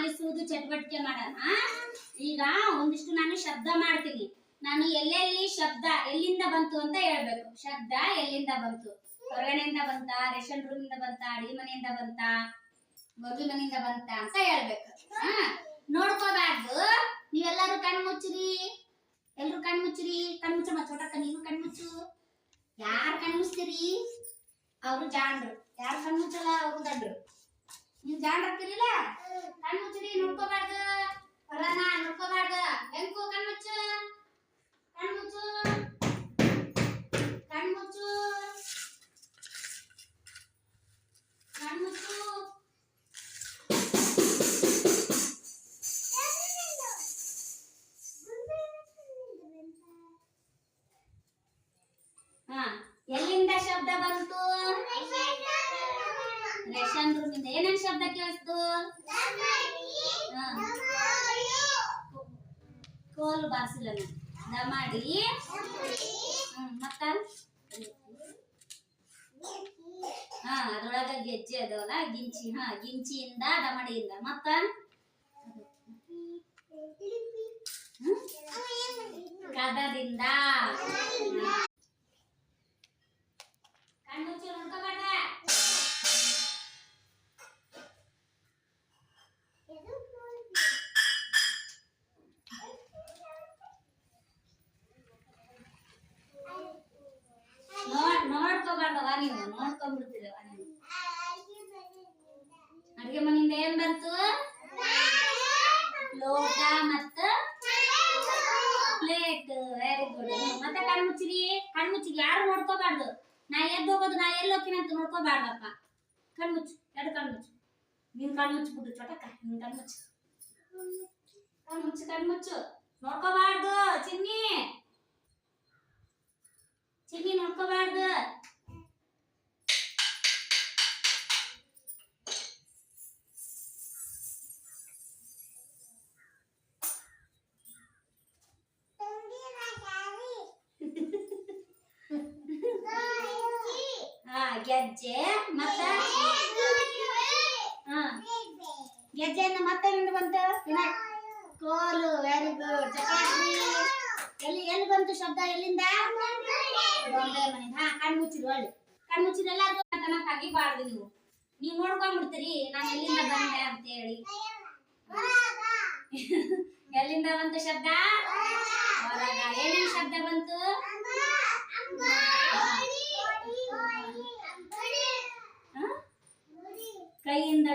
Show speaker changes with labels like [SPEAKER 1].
[SPEAKER 1] ಆಲಿಸುವುದು ಚಟುವಟಿಕೆ ಮಾಡೋಣ. ಈಗ ಒಂದಿಷ್ಟು ನಾನು ಶಬ್ದ ಮಾಡ್ತೀನಿ. ನಾನು ಎಲ್ಲೆಲ್ಲಿ ಶಬ್ದ ಎಲ್ಲಿಂದ ಬಂತು ಅಂತ ಹೇಳ್ಬೇಕು. ಶಬ್ದ ಎಲ್ಲಿಂದ ಬಂತು? ಹೊರಗಡೆಯಿಂದ ಬಂತ, ರೇಷನ್ ರೂಮ್ ಇಂದ ಬಂತ, ಅಡಿಗೆ ಮನೆಯಿಂದ ಬಂತ, ಮದುವೆ ಮನೆಯಿಂದ ಬಂತ ಅಂತ ಹೇಳ್ಬೇಕು. ನೋಡ್ಕೋಬಾರ್ದು. ನೀವೆಲ್ಲರೂ ಕಣ್ಣು ಮುಚ್ಚಿರಿ. ಎಲ್ರು ಕಣ್ಣು ಮುಚ್ಚಿರಿ. ಕಣ್ಣು ಮುಚ್ಚಮ್ಮ ಚೋಟಕ್ಕ, ನೀನು ಕಣ್ಣು ಮುಚ್ಚು. ಯಾರು ಕಣ್ಣು ಮುಚ್ತೀರಿ ಅವ್ರು ಜಾಂಡ್ರು, ಯಾರು ಕಣ್ಣು ಮುಚ್ಚಲ್ಲ ಅವ್ರು ದಡ್ರು. ನೀವು ಜಾಂಡ್ ಹಾಕ್ತಿರಿಲ್ಲ, ಕಣ್ಣು ಮುಚ್ಚಿರಿ. ನೋಡ್ಕೋಬಾರ್ದು, ಹೊರನ ನೋಡ್ಕೋಬಾರ್ದು. ಹೆಂಗು ಕಣ್ಣು ಮುಚ್ಚು, ಕಣ್ಣು ಮುಚ್ಚು, ಕಣ್ಣು ಮುಚ್ಚು, ಕಣ್ಣು ಮುಚ್ಚು. ಎಲ್ಲಿಂದ ಶಬ್ದ ಬಂತು? ರೇಷನ್ ರೂಮ್ ಇಂದ. ಏನೇನ್ ಶಬ್ದ ಕೇಳಿಸ್ತು? ಕೋಲು ಬಾರಿಸಿಲ್ಲ, ದಮಾಡಿ. ಮತ್ತ ಅದ್ರೊಳಗ ಗೆಜ್ಜೆ ಅದವಲ್ಲ, ಗಿಂಚಿ. ಗಿಂಚಿಯಿಂದ, ದಮಡಿಯಿಂದ. ಮತ್ತ ಕದದಿಂದ. ಕಣ್ಣುಚ್ಚು, ನೋಡ್ಕೋಬೇಡ. ನೋಡ್ಕೋಬಾರ್ದವ, ನೀವು ನೋಡ್ಕೊಂಡ್ಬಿಡ್ತೀರವ. ಅಡಿಗೆ ಮನೆಯಿಂದ ಏನ್ ಬಂತು? ಲೋಟ ಮತ್ತ ಪ್ಲೇಟ್. Very good. ಮತ್ತೆ ಕಣ್ಮುಚ್ಚಿರಿ. ಕಣ್ಮುಚ್ಚಿರಿ. ಯಾರು ನೋಡ್ಕೋಬಾರ್ದು. ನಾ ಎದ್ದು ಹೋಗೋದು, ನಾ ಎಲ್ಲಿ ಹೋಗ್ತೀನಿ ಅಂತ ನೋಡ್ಕೋಬಾರ್ದಪ್ಪ. ಕಣ್ಮುಚ್ಚು, ಎರಡು ಕಣ್ಮುಚ್ಚು. ನೀನ್ ಕಣ್ಮುಚ್ಚಿಬಿಟ್ಟು ಚೊಟಕ್ಕ, ನೀನ್ ಕಣ್ಮುಚ್ಚು, ಕಣ್ಮುಚ್ಚು, ಕಣ್ಮುಚ್ಚು. ನೋಡ್ಕೋಬಾರ್ದು ಚಿನ್ನಿ, ಚಿನ್ನಿ ನೋಡ್ಕೋಬಾರ್ದು. ಗೆಜ್ಜೆ ಮತ್ತ ಗೆಜ್ಜೆಯಿಂದ ಮತ್ತೆ ಬಂತು ಕೋಲು. Very good. ಚಪಾತಿ. ಎಲ್ಲಿ ಬಂತು ಶಬ್ದ? ಎಲ್ಲಿಂದ? ಬೊಂಬೆ ಮನೆಯಿಂದ. ಕಣ್ಮುಚ್ಚಿರಿ. ಒಳ್ಳೆ ಕಣ್ಮುಚ್ಚಿರಿ. ಎಲ್ಲಾರು ತೆಗಿಬಾರ್ದು. ನೀವು ನೋಡ್ಕೊಂಡ್ಬಿಡ್ತೀರಿ ನಾನು ಎಲ್ಲಿಂದ ಬಂದೆ ಅಂತ ಹೇಳಿ. ಎಲ್ಲಿಂದ ಬಂತು ಶಬ್ದ? ಹೊರಗ. ಏನೇನು ಶಬ್ದ ಬಂತು? ಕೈಯಿಂದ